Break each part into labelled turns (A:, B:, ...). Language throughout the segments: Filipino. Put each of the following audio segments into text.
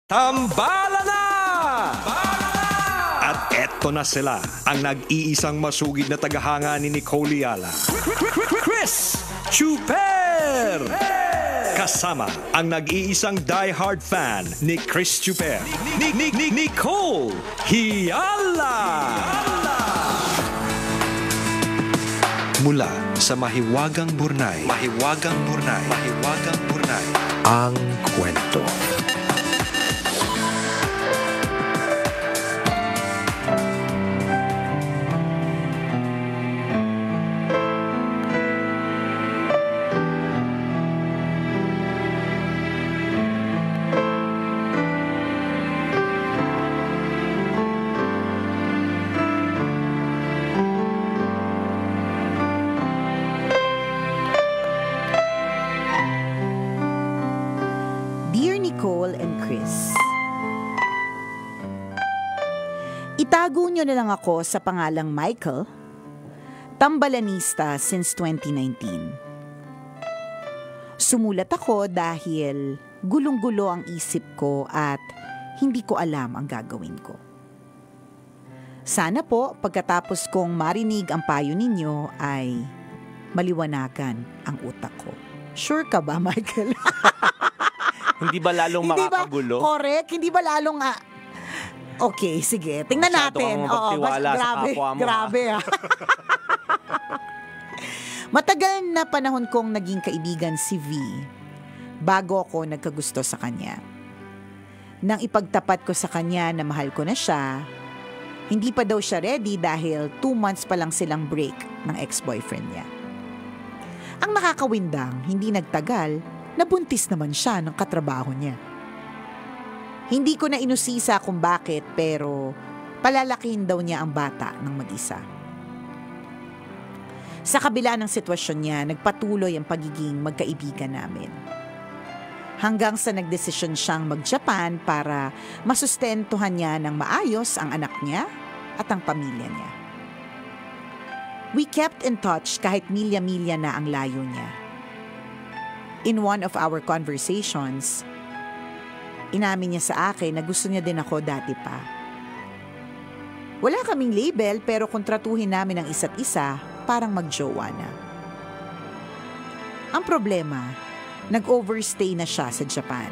A: Tambala na! At eto na sila, ang nag-iisang masugid na tagahanga ni Nicole Yala. Chris Chuper! Kasama ang nag-iisang die-hard fan ni Chris Chuper, Nicole Yala! Mula sa Mahiwagang Burnay, ang kwento.
B: Itago nyo na lang ako sa pangalang Michael, tambalanista since 2019. Sumulat ako dahil gulong-gulo ang isip ko at hindi ko alam ang gagawin ko. Sana po pagkatapos kong marinig ang payo ninyo ay maliwanagan ang utak ko. Sure ka ba, Michael?
C: Hindi ba lalong makakagulo?
B: Correct, hindi ba lalong okay, sige. Tingnan natin. Grabe. Matagal na panahon kong naging kaibigan si V bago ako nagkagusto sa kanya. Nang ipagtapat ko sa kanya na mahal ko na siya, hindi pa daw siya ready dahil 2 months pa lang silang break ng ex-boyfriend niya. Ang nakakawindang, hindi nagtagal, nabuntis naman siya ng katrabaho niya. Hindi ko na inusisa kung bakit pero palalakihin daw niya ang bata ng mag-isa. Sa kabila ng sitwasyon niya, nagpatuloy ang pagiging magkaibigan namin. Hanggang sa nagdesisyon siyang mag-Japan para masustentuhan niya ng maayos ang anak niya at ang pamilya niya. We kept in touch kahit milya-milya na ang layo niya. In one of our conversations, inamin niya sa akin na gusto niya din ako dati pa. Wala kaming label pero kontratuhin namin ang isa't isa parang magjowa na. Ang problema, nag-overstay na siya sa Japan.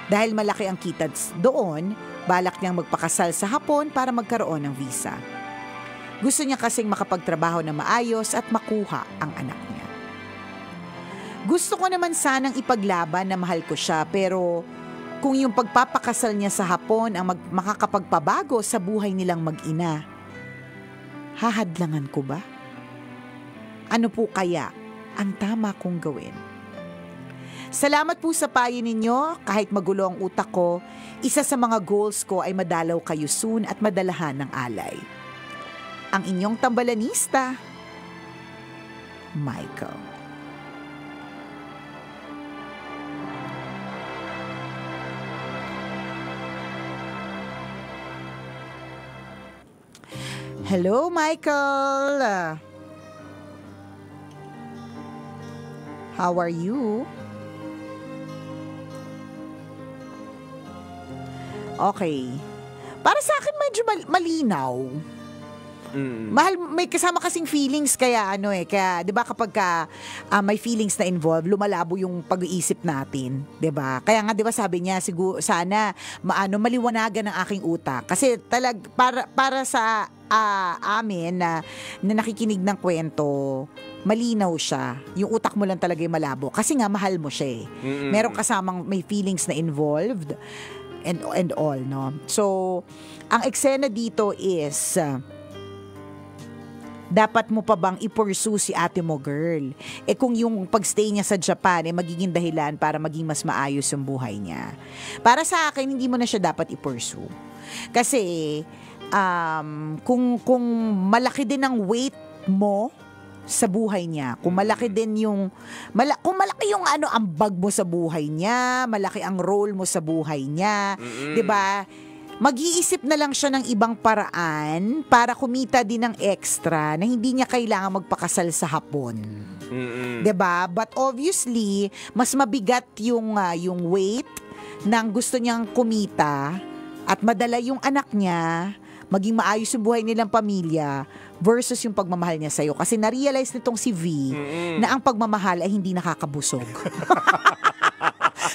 B: Dahil malaki ang kita doon, balak niyang magpakasal sa Hapon para magkaroon ng visa. Gusto niya kasing makapagtrabaho na maayos at makuha ang anak niya. Gusto ko naman sanang ipaglaban na mahal ko siya pero kung yung pagpapakasal niya sa Hapon ang makakapagpabago sa buhay nilang mag-ina, hahadlangan ko ba? Ano po kaya ang tama kong gawin? Salamat po sa payo ninyo. Kahit magulo ang utak ko, isa sa mga goals ko ay madalaw kayo soon at madalahan ng alay. Ang inyong tambalanista, Michael. Hello, Michael. How are you? Okay. Para sa akin medyo malinaw. Mahal, may kasama kasing feelings kaya kaya 'di ba kapag may feelings na involved, lumalabo yung pag-iisip natin, 'di ba? Kaya nga 'di ba sabi niya siguro sana maliwanagan ang aking utak kasi para sa amin na nakikinig ng kwento, malinaw siya. Yung utak mo lang talaga yung malabo kasi nga mahal mo siya. Meron kasamang may feelings na involved and all, no? So, ang eksena dito is dapat mo pa bang i-pursue si ate mo, girl? Kung yung pagstay niya sa Japan magiging dahilan para maging mas maayos yung buhay niya. Para sa akin, hindi mo na siya dapat i-pursue. Kasi, kung malaki din ang weight mo sa buhay niya, kung malaki din kung malaki yung ambag mo sa buhay niya, malaki ang role mo sa buhay niya, 'di ba? Mag-iisip na lang siya ng ibang paraan para kumita din ng extra na hindi niya kailangan magpakasal sa Hapon. 'Di ba? But obviously, mas mabigat yung weight ng gusto niyang kumita at madala yung anak niya, maging maayos yung buhay nilang pamilya versus yung pagmamahal niya sa'yo. Kasi na-realize nitong si V na ang pagmamahal ay hindi nakakabusog.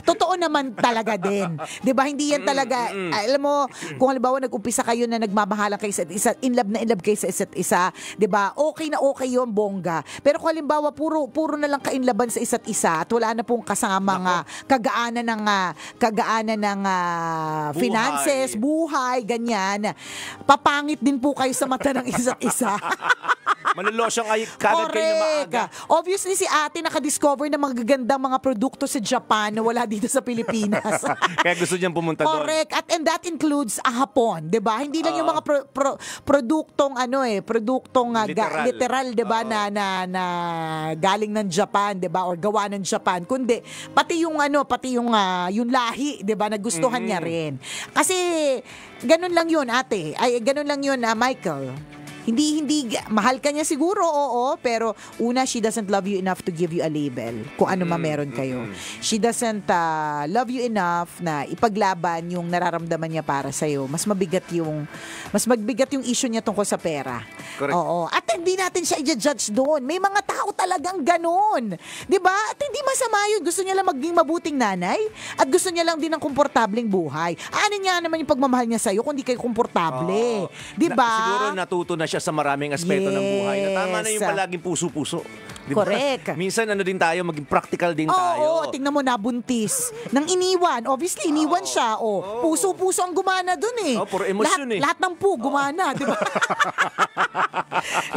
B: Totoo naman talaga din. 'Di ba? Hindi yan talaga, alam mo, kung halimbawa nag-umpisa kayo na nagmamahalan kayo sa isa, in love kayo sa isa't isa, 'di ba? Okay na okay 'yon, bongga. Pero kung halimbawa puro na lang kainlaban sa isa't isa at wala na pong kasama kagaanan ng finances, buhay, ganyan. Papangit din po kayo sa mata ng isa't isa.
C: Manulosyang ay kagad kayo na maaga.
B: Obviously, si ate nakadiscover ng magagandang mga produkto sa Japan na wala dito sa Pilipinas.
C: Kaya gusto niyang pumunta doon.
B: Correct. And that includes Hapon, 'di ba? Hindi lang yung mga produktong literal 'di ba na galing ng Japan, 'di ba? Or gawa ng Japan, kundi pati yung lahi, 'di ba? Nagustuhan niya rin. Kasi ganun lang yun, ate. Ay ganun lang yun, Michael. Hindi mahal ka niya siguro, oo, pero una, she doesn't love you enough to give you a label kung ano meron kayo. She doesn't love you enough na ipaglaban yung nararamdaman niya para sa'yo. Mas mabigat yung issue niya tungkol sa pera.
C: Correct.
B: Oo. At hindi natin siya i-judge doon. May mga tao talagang ganun. 'Di ba? At hindi masama yun. Gusto niya lang maging mabuting nanay at gusto niya lang din ng komportableng buhay. Ano niya naman yung pagmamahal niya sa'yo kung di kayo komportable? 'Di ba?
C: Siguro natuto na siya sa maraming aspeto ng buhay. Na tama na yung palaging puso-puso. Diba?
B: Correct.
C: Minsan din tayo, maging practical din tayo.
B: Oo, tingnan mo, nabuntis. Nang iniwan. Obviously, iniwan siya. Puso-puso ang gumana dun eh.
C: Puro emosyon
B: lahat ng gumana, di ba?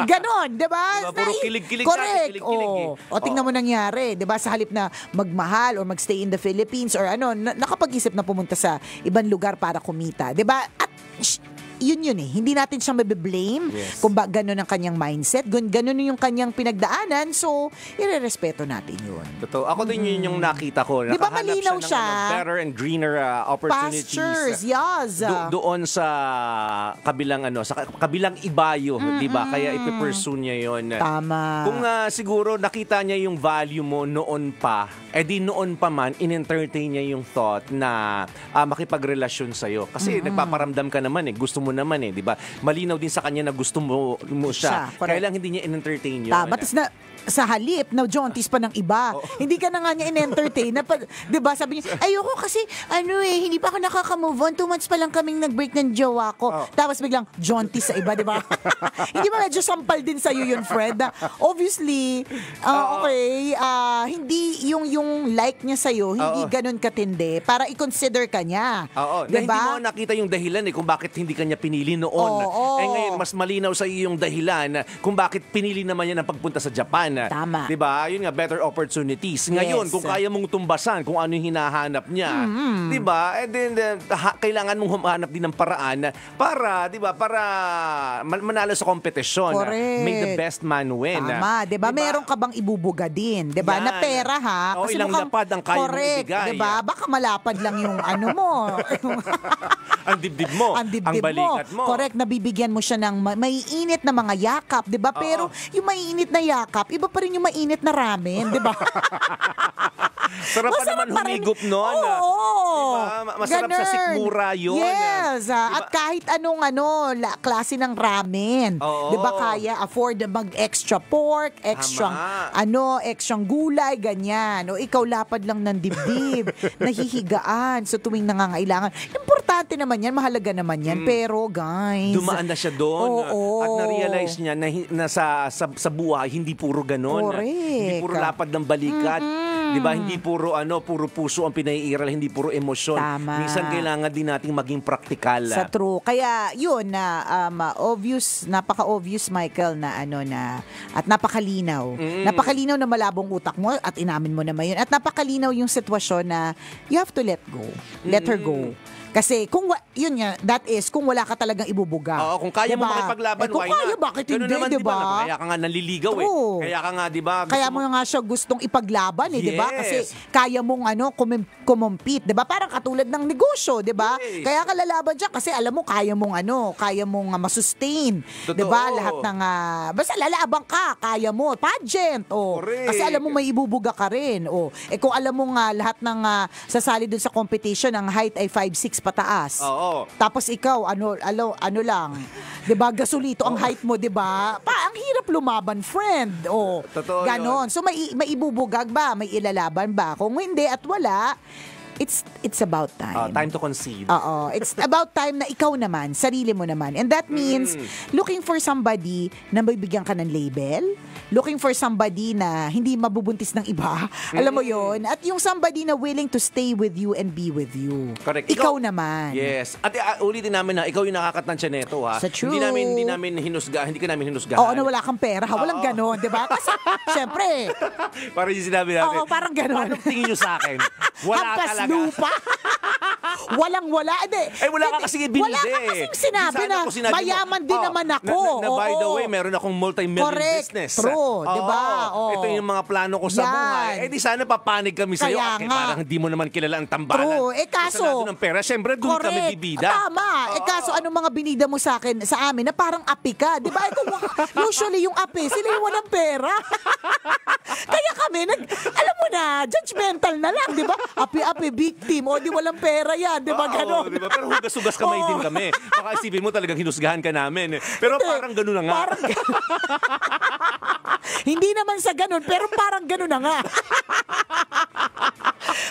B: Ganon, di ba?
C: Diba, puro kilig-kilig.
B: Correct.
C: Kilig-kilig.
B: O tingnan mo nangyari, di ba? Sa halip na magmahal or magstay in the Philippines or nakapag-isip na pumunta sa ibang lugar para kumita. Di ba? At yun eh. Hindi natin siya mabiblame kung gano'n ang kanyang mindset. Gano'n yung kanyang pinagdaanan. So, irerespeto natin yun.
C: Totoo. Ako din yun yung nakita ko.
B: Di ba malinaw siya?
C: Ng better and greener opportunities.
B: Pastures, yes.
C: Doon sa kabilang ibayo, di ba? Kaya ipipursue niya yun.
B: Tama.
C: Kung siguro nakita niya yung value mo noon pa, di noon pa man, in-entertain niya yung thought na makipagrelasyon sa'yo. Kasi nagpaparamdam ka naman gusto mo naman di ba? Malinaw din sa kanya na gusto mo siya. Kaya lang hindi niya in-entertain yun.
B: Tama. Tapos sa halip na jaunties pa ng iba. Hindi ka na nga niya in-entertain. 'Di ba? Sabi niya, ayoko kasi hindi pa ako nakaka-move on. 2 months pa lang kaming nag-break ng jowa ko. Tapos biglang jaunties sa iba, 'di ba? Hindi ba medyo sampal din sa iyo yun, Fred? Obviously, okay, hindi yung like niya sa iyo, hindi ganoon katindi para i-consider ka niya.
C: Oo. Hindi mo nakita yung dahilan kung bakit hindi kanya pinili noon. Ngayon mas malinaw sa iyo yung dahilan kung bakit pinili naman niya ang pagpunta sa Japan.
B: Tama.
C: Diba? Yun nga, better opportunities. Ngayon, kung kaya mong tumbasan kung ano yung hinahanap niya, diba? And then, kailangan mong humanap din ng paraan para, diba? Para manalo sa kompetisyon.
B: Correct.
C: Make the best man win.
B: Tama. Diba? Meron ka bang ibubuga din? Diba?
C: Yan.
B: Na pera, ha? Kasi
C: ilang lapad ang kaya mong ibigay.
B: Diba? Baka malapad lang yung mo.
C: ang dibdib mo. Ang balikat mo.
B: Correct. Nabibigyan mo siya ng maiinit na mga yakap. Diba? Pero yung maiinit na yakap, iba pa rin yung mainit na ramen, di ba?
C: Sarap pa naman humigop nun.
B: Oo.
C: Diba? Masarap sa sikmura yun.
B: Yes.
C: Diba?
B: At kahit anong klase ng ramen. Di ba kaya afford mag-extra pork, extra gulay, ganyan. O ikaw lapad lang ng dibdib, nahihigaan sa tuwing nangangailangan. Importante naman yan, mahalaga naman yan. Pero guys,
C: dumaan na siya doon. At na-realize niya na sa buhay, hindi puro ganon. Hindi puro lapad ng balikat. Diba? Hindi puro puso ang pinaiiral, hindi puro emosyon.
B: Tama.
C: Minsan kailangan din nating maging praktikal.
B: Sa true. Kaya yun na napaka-obvious, Michael, at napakalinaw. Napakalinaw na malabong utak mo at inamin mo naman yun. At napakalinaw yung sitwasyon na you have to let go. Let her go. Kasi yun nga, that is kung wala ka talagang ibubuga.
C: Oo, kung kaya mo
B: Diba?
C: makipaglaban,
B: kung
C: why
B: kaya,
C: not?
B: bakit
C: Ganun
B: hindi,
C: naman,
B: diba?
C: Kaya ka nga naliligaw
B: True.
C: Kaya ka nga, diba?
B: Kaya mo nga siya gustong ipaglaban diba?
C: Yes.
B: Kasi kaya mong kumompete, diba? Parang katulad ng negosyo, diba?
C: Yes.
B: Kaya ka lalaban dyan kasi alam mo kaya mong masustain,
C: Totoo.
B: diba? Lahat ng basta lalaban ka, kaya mo, pageant,
C: Correct.
B: kasi alam mo may ibubuga ka rin, kung alam mo nga lahat ng sasali dun sa competition, ang height ay 5'6" pataas.
C: Oo.
B: Tapos ikaw, ano lang, 'di ba? Gasolito ang height mo, 'di ba? Ang hirap lumaban, friend.
C: Totoo
B: Ganon. So may ibubugag ba? May ilalaban ba? Kung hindi at wala, it's about time.
C: Time to concede.
B: Oo. It's about time na ikaw naman, sarili mo naman. And that means looking for somebody na bibigyan ka ng label, looking for somebody na hindi mabubuntis ng iba. Alam mo yon. At yung somebody na willing to stay with you and be with you.
C: Correct.
B: Ikaw naman.
C: Yes. At ulitin namin na ikaw yung nakakatansya neto, ha.
B: Sa true.
C: Hindi ka namin hinusgahan.
B: Oo, na wala kang pera, walang ganon, di ba? Kasi, syempre,
C: Parang yung sinabi namin.
B: oo, parang ganon.
C: Paano tingin nyo sa akin? Wala
B: Hampas
C: talaga.
B: lupa. Walang-wala. Hindi.
C: Wala ka kasing ibinigay.
B: Wala ka kasing sinabi
C: Sana
B: na
C: kung sinabi mo,
B: mayaman din naman ako.
C: Na by the
B: Oo.
C: way, meron akong multi-million
B: Correct.
C: business.
B: True.
C: Oo.
B: Diba? Oo.
C: Ito yung mga plano ko sa
B: Yan.
C: buhay. Di sana papanig kami sa'yo.
B: Kaya nga.
C: Parang hindi mo naman kilala ang tambalan.
B: True. Kaso,
C: Sa ng pera, syempre doon kami bibida.
B: Tama. Kaso anong mga binida mo sa amin na parang api ka. Di ba? Usually yung api, sila yung walang pera. Kaya kami, alam mo na, judgmental na lang, di ba? Api-api, victim, o di walang pera yan, di ba? Ganon.
C: Diba? Pero hugas-hugas kamay din kami. Baka isipin mo talagang hinusgahan ka namin. Pero
B: Hindi.
C: parang gano'n na nga.
B: Parang hindi naman sa ganun, pero parang ganun na nga.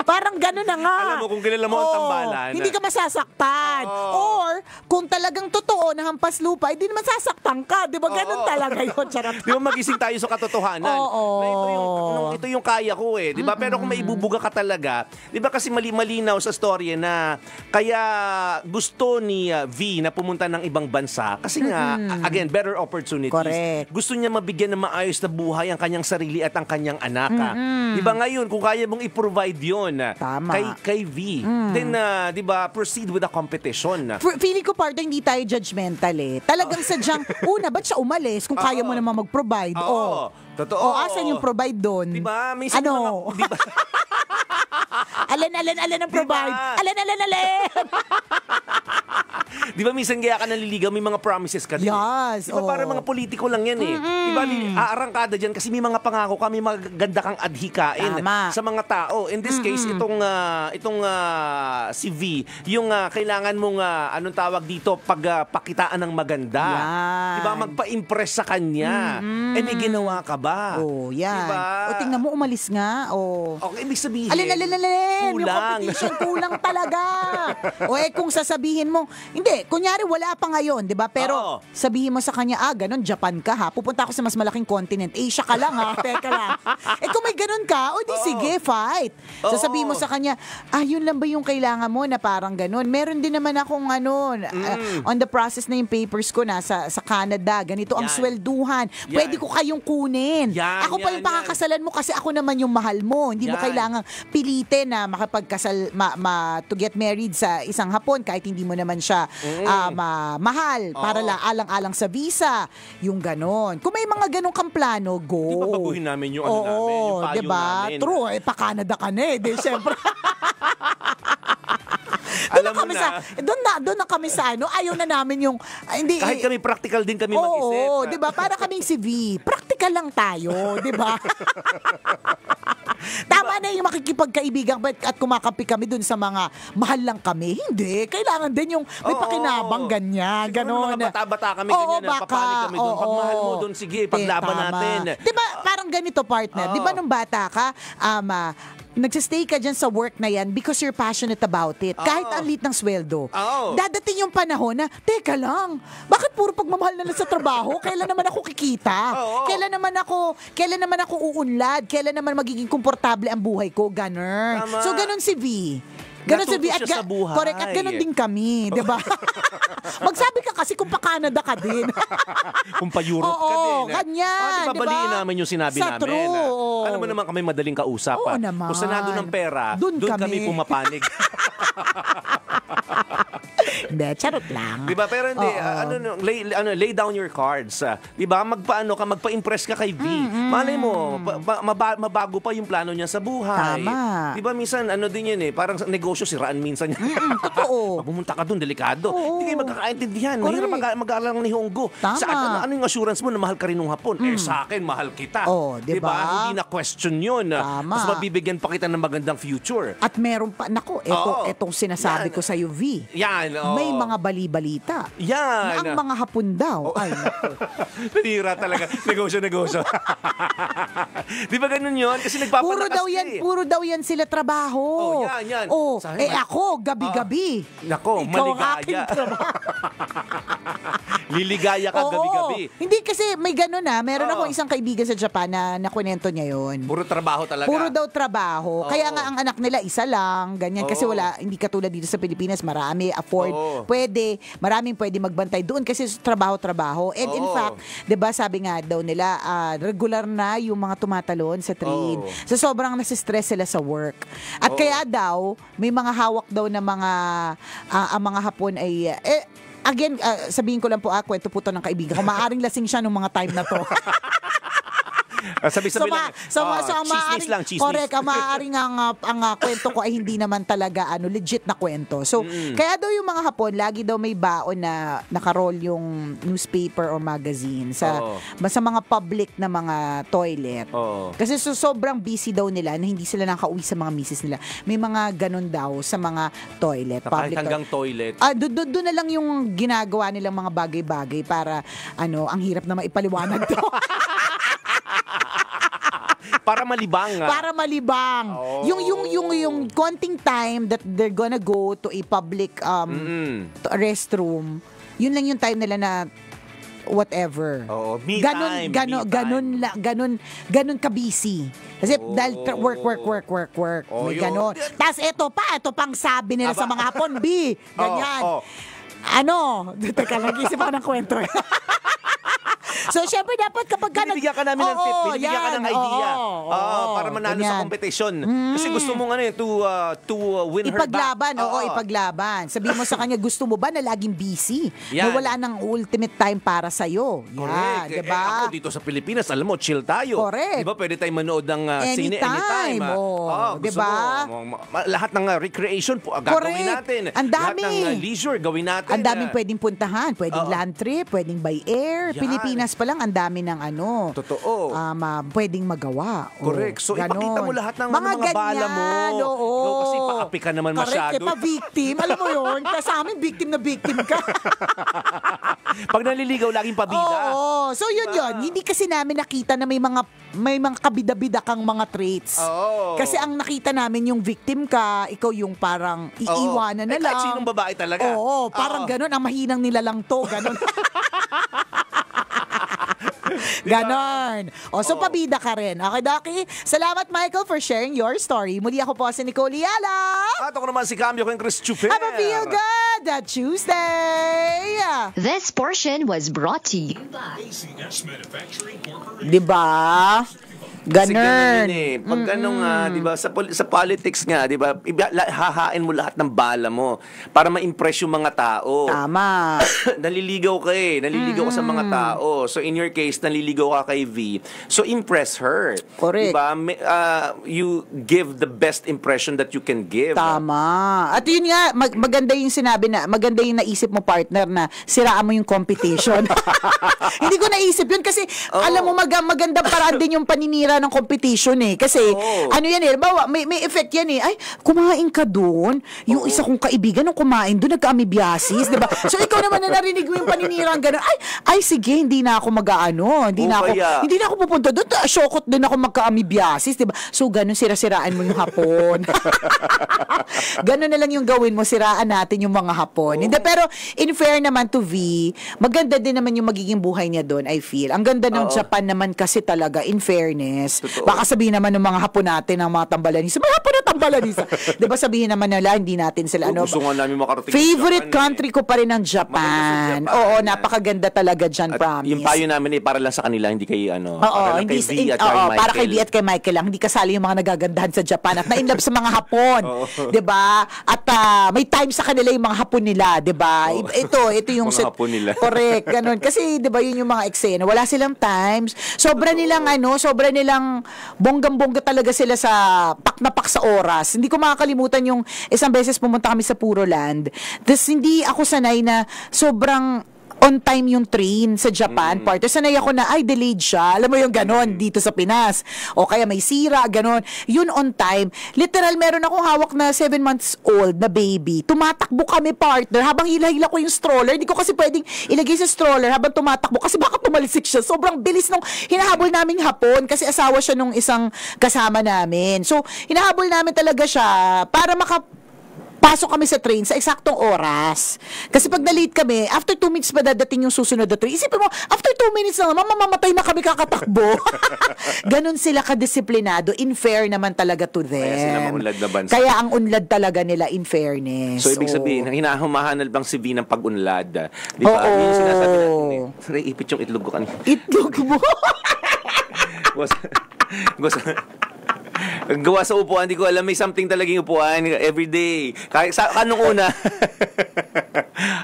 B: Parang ganun na nga.
C: Alam mo, kung kilala mo ang tambalan.
B: Hindi ka masasaktan. Or, kung talagang totoo na hampas lupa, hindi naman sasaktan ka. Di ba? Ganun talaga yun. Charot.
C: Di ba magising tayo sa katotohanan?
B: Oo.
C: Na ito yung kaya ko Di ba? Pero kung maibubuga ka talaga, di ba kasi malinaw sa storya na kaya gusto ni V na pumunta ng ibang bansa kasi nga, again, better opportunities.
B: Correct.
C: Gusto niya mabigyan ng maayos na buhay ang kanyang sarili at ang kanyang anak. Di ba ngayon, kung kaya mong i-provide yun
B: Tama.
C: kay V, then, di ba, proceed with the competition.
B: Feeling ko partner hindi tayo judgmental Talagang sadyang, una, ba't siya umalis kung kaya mo naman mag-provide?
C: Oo. Totoo.
B: Asan yung provide doon?
C: Di ba? Minsan
B: Ano?
C: di ba?
B: Alin ang provide?
C: Diba?
B: Alin.
C: Di ba minsan kaya ka naliligaw, may mga promises ka din.
B: Yes,
C: Di ba parang mga politiko lang yan Di ba aarangkada dyan kasi may mga pangako ka, may mga ganda kang adhikain
B: Tama.
C: sa mga tao. In this case, itong si V, yung kailangan mong, anong tawag dito, pagpakitaan ng maganda.
B: Yan.
C: Di ba? Magpa-impress sa kanya. May ginawa ka ba?
B: Yan.
C: Diba?
B: Tingnan mo, umalis nga.
C: Okay, ibig sabihin.
B: Alin. Yung
C: Kulang.
B: competition, kulang talaga. Kung sasabihin mo, hindi, kunyari wala pa ngayon, di ba? Pero
C: Oo.
B: sabihin mo sa kanya, ganun, Japan ka ha. Pupunta ako sa mas malaking continent. Asia ka lang ha. Teka lang. Kung may ganun ka, di sige, fight.
C: Oo.
B: Sabihin mo sa kanya, yun lang ba yung kailangan mo na parang ganun? Meron din naman akong on the process na yung papers ko sa Canada. Ganito ang
C: Yan.
B: swelduhan.
C: Yan.
B: Pwede ko kayong kunin.
C: Yan,
B: Ako pa yung
C: yan.
B: pakakasalan mo kasi ako naman yung mahal mo. Hindi mo
C: Yan.
B: kailangang pilitin na makapagkasal, to get married sa isang Hapon kahit hindi mo naman siya mahal para alang-alang sa visa. Yung ganon. Kung may mga ganon kang plano, go.
C: Di ba baguhin namin yung namin, yung payo
B: diba?
C: namin?
B: True. Pa-Canada ka na Di, syempre.
C: Alam mo na.
B: Doon na kami sa ayaw na namin yung, hindi.
C: Kahit kami practical din kami mag-isip.
B: Oo, di ba? Para kaming si V. Practical lang tayo, di ba? Tama na yung makikipagkaibigan at kumakampi kami dun sa mga mahal lang kami. Hindi. Kailangan din yung may pakinabang ganyan.
C: Siguro
B: Ganon.
C: mga bata-bata kami, ganyan na. Papanig kami dun. Pag mahal mo dun, sige, paglaban
B: tama.
C: natin.
B: Di ba, parang ganito, partner. Di ba nung bata ka, nagsistay ka dyan sa work na yan because you're passionate about it. Kahit ang liit ng sweldo. Dadating yung panahon na, teka lang, bakit puro pagmamahal na lang sa trabaho? Kailan naman ako kikita? Kailan naman ako uunlad? Kailan naman magiging komportable ang buhay ko? Ganon.
C: Tama.
B: So, ganon si V. Ganon si V.
C: Natuto siya sa buhay.
B: Correct. At ganon din kami. Di ba? Magsabi ka kasi kung pa-Canada ka din.
C: Kung pa-Europe ka din.
B: Ganyan.
C: Di ba baliin namin yung sinabi
B: Sa
C: namin?
B: true.
C: Alam mo naman kami madaling kausap.
B: Oo naman.
C: Kung saan nandun ng pera,
B: Dun
C: doon kami
B: kami.
C: pumapanig.
B: Hindi, charot lang.
C: Di ba? Pero hindi,
B: Oo.
C: lay down your cards. Di ba? Magpa-impress ka kay V. Malay mo, mabago pa yung plano niya sa buhay.
B: Tama.
C: Di ba minsan, din yan parang negosyo siraan minsan yan.
B: Totoo.
C: Pumunta ka doon, delikado.
B: Oo.
C: Hindi kayo magkakaintindihan.
B: Correct.
C: Mahirap mag-aalang ni Honggo.
B: Tama.
C: Ano yung assurance mo na mahal ka rin ng hapon? Sa akin, mahal kita.
B: Di ba?
C: Hindi na question yun.
B: Tama.
C: Mas mabibigyan pa kita ng magandang future.
B: At meron pa, etong sinasabi ko sa V.
C: Yan.
B: May mga bali-balita.
C: Yan.
B: Na ang mga hapon daw. Ay, naku.
C: Nanira talaga. Negosyo. Di ba ganun yun? Kasi nagpapalakas
B: Puro daw yan sila trabaho.
C: Yan.
B: Ako, gabi-gabi.
C: Nako,
B: Ikaw ang
C: maligaya.
B: aking trabaho.
C: Liligaya ka gabi-gabi.
B: Hindi kasi may ganun Meron akong isang kaibigan sa Japan na nakwento niya yun.
C: Puro trabaho talaga.
B: Puro daw trabaho. Kaya nga ang anak nila isa lang, ganyan. Kasi hindi katulad dito sa Pilipinas, marami, afford. Maraming pwede magbantay doon kasi trabaho. And in fact, 'di ba sabi nga daw nila, regular na yung mga tumatalon sa train. So sobrang nasistress sila sa work. At kaya daw, may mga hawak daw na ang mga Hapon ay again, sabihin ko lang po, kwento po to ng kaibigan ko. Maaring lasing siya nung mga time na to.
C: Sabi-sabi lang. Chismis lang.
B: Correct. Ang maaaring ang kwento ko ay hindi naman talaga legit na kwento. So, kaya daw yung mga Hapon, lagi daw may baon na nakaroll yung newspaper or magazine sa mga public na mga toilet. Kasi sobrang busy daw nila na hindi sila nakauwi sa mga misis nila. May mga ganun daw sa mga toilet.
C: Kahit hanggang toilet.
B: Doon na lang yung ginagawa nilang mga bagay-bagay para ang hirap na maipaliwanag to.
C: Para malibang.
B: Para malibang. Yung konting time that they're gonna go to a public restroom, yun lang yung time nila na whatever.
C: Me time.
B: Ganun ka-busy. Kasi dahil work. May ganun. Tapos ito pang sabi nila sa mga Hapon, B. Ganyan. Teka, nag-isip ako ng kwento. So, syempre dapat kapag
C: binibigyan ka namin ng tip, binibigyan ka ng idea. Para manalo sa competition. Kasi gusto mong to win her back.
B: Ipaglaban. Sabihin mo sa kanya, gusto mo ba na laging busy? Na wala nang ultimate time para sa'yo.
C: Correct.
B: Diba?
C: Ako dito sa Pilipinas, alam mo, chill tayo.
B: Correct.
C: Diba pwede tayo manood ng sine anytime.
B: Diba?
C: Lahat ng recreation po, gagawin natin.
B: Ang dami.
C: Lahat ng leisure, gawin natin.
B: Ang daming pwedeng puntahan. Pwedeng land trip, pwedeng by air. Pilipinas pa lang, ang dami ng
C: Totoo.
B: Pwedeng magawa.
C: Correct. So, ipakita mo lahat ng mga bala mo. Ikaw kasi paapi ka naman masyado.
B: Correct. Pa-victim. Alam mo yun? Kasi sa amin, victim ka.
C: Pag naliligaw, laging pabida.
B: So, yun. Hindi kasi namin nakita na may mga kabida-bida kang mga traits. Kasi ang nakita namin yung victim ka, ikaw yung parang iiwanan na lang.
C: Kahit sinong babae talaga.
B: Parang ganun. Ang mahinang nila lang to. Ganun. Ganon. So pabida ka rin. Okay, Doki? Salamat, Michael, for sharing your story. Muli ako po si Nicole Yala.
C: At ako naman si Cambio kong Chris Chuper.
B: Have a feel good Tuesday.
D: This portion was brought to you by
E: ACS Manufacturing Corporation.
B: Diba? Ganun.
C: Pag ganun di ba, sa politics nga, di ba, hahain mo lahat ng bala mo para ma-impress yung mga tao.
B: Tama.
C: Naliligaw ka Naliligaw ka sa mga tao. So in your case, naliligaw ka kay V. So impress her.
B: Correct.
C: Di ba? You give the best impression that you can give.
B: Tama. At yun nga, maganda yung sinabi na, maganda yung naisip mo, partner, na siraan mo yung competition. Hindi ko naisip yun kasi alam mo, magandang paraan din yung paninira ng competition kasi ano yan bawa may effect yan ay kumain ka doon yung isa kong kaibigan nung kumain doon nagka-amoebiasis, diba? So ikaw naman na narinig mo yung paninirang gano'n, ay sige, hindi na ako hindi na ako pupunta doon, syokot din ako magka-amoebiasis, diba? So gano'n, sira-siraan mo yung Hapon. Gano'n na lang yung gawin mo, siraan natin yung mga Hapon. Hindi, pero in fair naman to V, maganda din naman yung magiging buhay niya doon, I feel. Ang ganda ng Japan naman kasi talaga, in fairness. fairness.
C: Totoo.
B: Baka sabihin naman ng mga Hapon natin, ng mga tambalanisa, may Hapon na tambalanisa. Diba sabihin naman nila, hindi natin sila,
C: Gusto nga namin makarating sa
B: favorite
C: Japan,
B: country ko pa rin ang Japan.
C: Maganda sa Japan.
B: Oo, napakaganda talaga dyan,
C: At
B: promise.
C: yung payo namin para lang sa kanila, hindi kay
B: Oo,
C: para lang
B: hindi,
C: kay V at kay
B: oo,
C: Michael.
B: para kay V at kay Michael lang. Hindi kasali yung mga nagagandahan sa Japan at na-inlove sa mga Hapon.
C: Oo.
B: 'Di ba? At may time sa kanila yung mga Hapon nila, 'di ba?
C: Oo.
B: Ito yung
C: Mga Hapon nila.
B: Correct, ganun. Kasi 'di ba yun yung mga eksena. Wala silang times. Sobra nilang bonggang-bongga talaga sila sa pak na pak sa oras. Hindi ko makakalimutan yung isang beses pumunta kami sa Puroland. Tapos hindi ako sanay na sobrang on time yung train sa Japan. Partner, sanay ako na, delayed siya. Alam mo yung ganon dito sa Pinas. O kaya may sira, ganon. Yun on time. Literal, meron akong hawak na 7 months old na baby. Tumatakbo kami, partner. Habang hila-hila ko yung stroller, hindi ko kasi pwedeng ilagay sa stroller habang tumatakbo kasi baka tumalisik siya. Sobrang bilis nung hinahabol naming Hapon kasi asawa siya nung isang kasama namin. So, hinahabol namin talaga siya para pasok kami sa train sa eksaktong oras. Kasi pag na-late kami, after 2 minutes pa dadating yung susunod na train. Isipin mo, after 2 minutes na, mamamatay na kami kakatakbo. Ganon sila kadisiplinado. In fair naman talaga to them.
C: Kaya sila maunlad na bansa.
B: Kaya ang unlad talaga nila in fairness.
C: So, ibig sabihin, hinahumahanal bang si V ng pag-unlad? Di ba?
B: Oo.
C: Yun yung sinasabi natin. Naiipit yung itlog ko kanina.
B: Itlog mo.
C: Gawa sa upuan, di ko alam, may something talagang upuan everyday. Kahit anong una.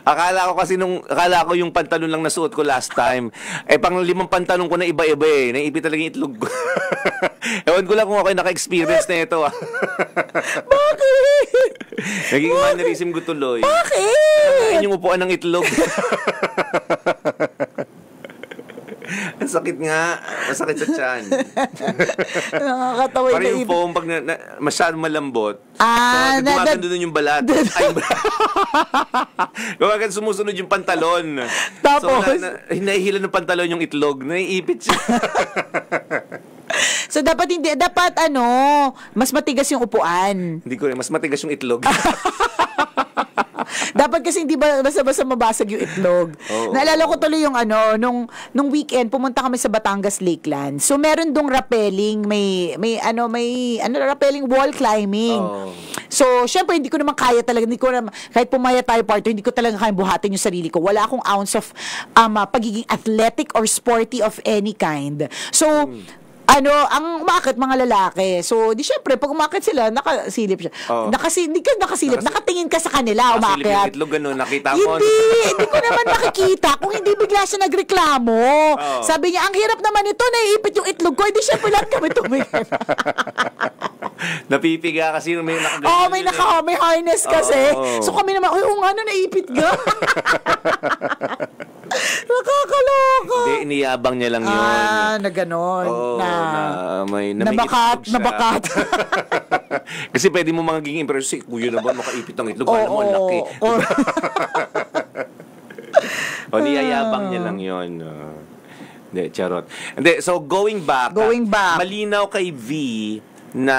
C: Akala ko yung pantalon lang nasuot ko last time. Pang 5 pantalon ko na iba-iba eh. Naipit talagang itlog ko. Ewan ko lang kung ako naka-experience na ito.
B: Bakit?
C: Naging mannerism ko tuloy.
B: Bakit?
C: Yung upuan ng itlog. Ang sakit nga. Masakit sa tiyan.
B: Nakakatawa
C: Parang yung foam pag masyadong malambot. Gumaganda dun yung balat. Gumaganda sumusunod yung pantalon.
B: Tapos?
C: So, hinahihila ng pantalon yung itlog. Naiipit siya.
B: So, dapat mas matigas yung upuan.
C: Hindi ko rin. Mas matigas yung itlog.
B: Dapat kasi hindi ba basta-basta mabasag yung itlog. Naalala ko tuloy yung nung weekend pumunta kami sa Batangas Lakeland. So meron dong rappelling, may rappelling wall climbing. So syempre hindi ko naman kaya talaga, kahit pumaya tayo partner, hindi ko talaga kaya buhatin yung sarili ko. Wala akong ounce of pagiging athletic or sporty of any kind. So ang umakit mga lalaki. So, di syempre, pag umakit sila, nakasilip siya. Hindi ka nakasilip. Nakatingin ka sa kanila, umakit.
C: Nakasilip yung itlog, gano'n. Nakita mo.
B: Hindi ko naman makikita kung hindi bigla siya nagreklamo. Sabi niya, ang hirap naman ito, naiipit yung itlog ko. Hindi syempre lahat kami tumingin.
C: Napipiga kasi may nakaganyan.
B: May harness kasi. So, kami naman, naiipit ka. Nakakaloka.
C: Hindi, iniyabang niya lang yun.
B: Na ganon.
C: Nabakat. Kasi pwede mo magiging impressive. Kuya naman, makaipit ang itlog. Alam mo, laki. Niyayabang niya lang yun. Hindi, charot. Hindi, so going back. Malinaw kay V na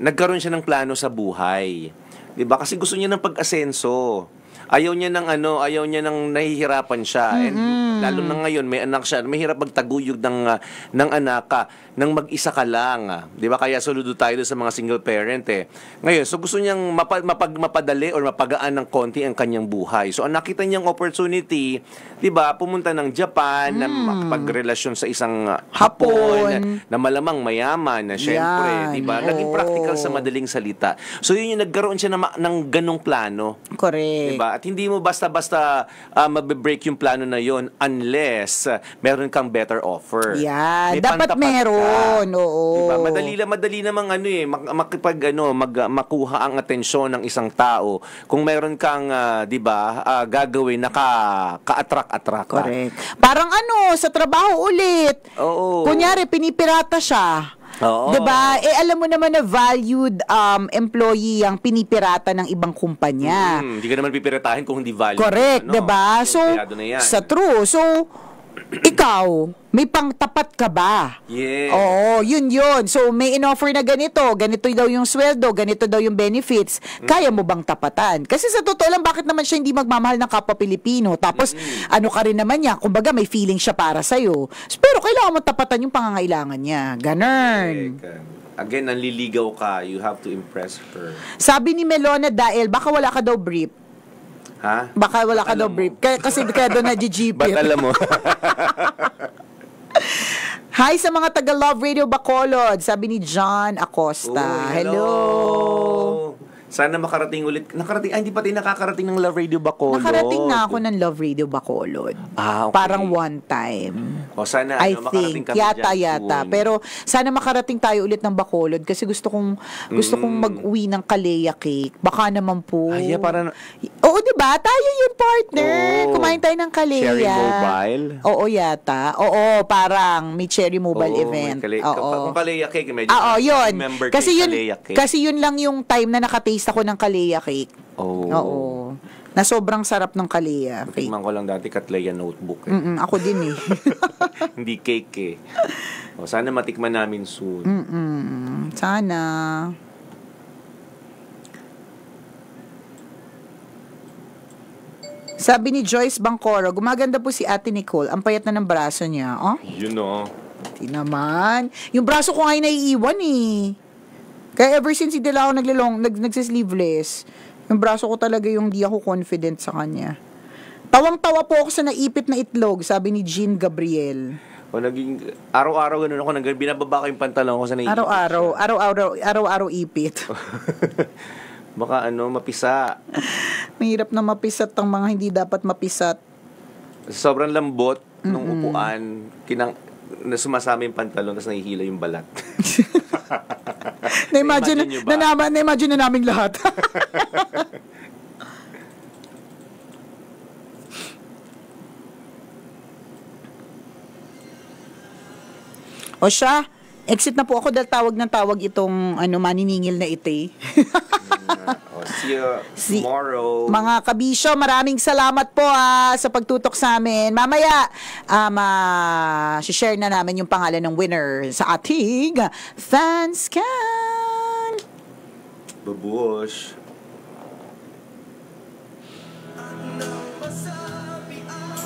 C: nagkaroon siya ng plano sa buhay. Diba? Kasi gusto niya ng pag-asenso. Ayaw niya ng nahihirapan siya. And lalo na ngayon, may anak siya, mahirap magtaguyod ng anak ka, nang mag-isa ka lang. Di ba? Kaya saludo tayo sa mga single parent eh. Ngayon, so gusto niyang mapadali or mapagaan ng konti ang kanyang buhay. So, ang nakita niyang opportunity, di ba, pumunta ng Japan, na makipagrelasyon sa isang Hapon, na malamang mayaman, na syempre, di ba? Naging practical sa madaling salita. So, yun yung nagkaroon siya ng ganong plano.
B: Correct.
C: Diba? At hindi mo basta-basta mabe-break yung plano na yon unless meron kang better offer.
B: Yan. Dapat meron. Oo.
C: Diba? Madali namang makuha ang atensyon ng isang tao kung meron kang, gagawin na ka-attract.
B: Correct. Parang sa trabaho ulit.
C: Oo.
B: Kunyari, pinipirata siya.
C: Oo.
B: Diba? Alam mo naman na valued employee ang pinipirata ng ibang kumpanya.
C: Hindi ka naman pipiratahin kung hindi valued.
B: Correct, diba? So,
C: na yan.
B: sa true. So, ikaw, may pangtapat ka ba?
C: Yeah.
B: Oo, yun. So, may in-offer na ganito daw yung sweldo, ganito daw yung benefits. Kaya mo bang tapatan? Kasi sa totoo lang, bakit naman siya hindi magmamahal ng kapwa Pilipino? Tapos, ano ka rin naman niya, kumbaga may feeling siya para sa'yo. Pero kailangan mo tapatan yung pangangailangan niya. Ganun.
C: Again, nanliligaw ka, you have to impress her.
B: Sabi ni Melona dahil, baka wala ka daw brief.
C: Ha?
B: Baka wala ka daw
C: Alam mo.
B: brief. Kasi kaya doon na-GGP.
C: Ba't alam mo?
B: Hi sa mga taga Love Radio Bacolod, sabi ni John Acosta.
C: Uy,
B: Hello.
C: Sana makarating ulit. Hindi pa tayo nakakarating ng Love Radio Bacolod.
B: Nakarating na ako ng Love Radio Bacolod.
C: Okay.
B: Parang one time.
C: O sana
B: I
C: makarating
B: think
C: kami
B: yata
C: dyan soon.
B: pero sana makarating tayo ulit ng Bacolod kasi gusto kong mag-uwi ng Kalea cake. Baka naman po.
C: Ay, parang
B: Oo, 'di ba? Tayo yung partner.
C: Oo.
B: Kumain tayo ng Kalea.
C: Cherry Mobile.
B: Oo, yata. Oo, parang may Cherry Mobile event.
C: Kung Kalea cake, medyo
B: yun.
C: member
B: Kasi
C: kay
B: yun,
C: Kalea cake.
B: kasi yun lang yung time na nakataste ako ng Kalea cake. Oo. Na sobrang sarap ng Kalea cake.
C: Tikman ko lang dati Katleya notebook.
B: Ako din eh.
C: Hindi cake eh. Sana matikman namin soon.
B: Sana. Sabi ni Joyce Bangcoro, gumaganda po si Ate Nicole. Ang payat na ng braso niya. Oh,
C: You know.
B: di naman. Yung braso ko nga naiiwan eh. Kaya ever since hindi lang ako nagsisleeveless, yung braso ko talaga yung di ako confident sa kanya. Tawang-tawa po ako sa naipit na itlog, sabi ni Jean Gabriel.
C: O naging araw-araw ganun ako, binababa ko yung pantalon ko sa naiipit.
B: Araw-araw ipit.
C: Baka mapisa.
B: Mahirap na mapisat ang mga hindi dapat mapisat.
C: Sobrang lambot nung upuan, na sumasama yung pantalon, tapos nahihila yung balat.
B: Na-imagine
C: nyo ba?
B: na-imagine na namin lahat. O siya, exit na po ako dahil tawag itong maniningil na ite.
C: See you tomorrow.
B: Mga kabisyo, maraming salamat po sa pagtutok sa amin. Mamaya, share na namin yung pangalan ng winner sa ating Fanscan.
C: Babush.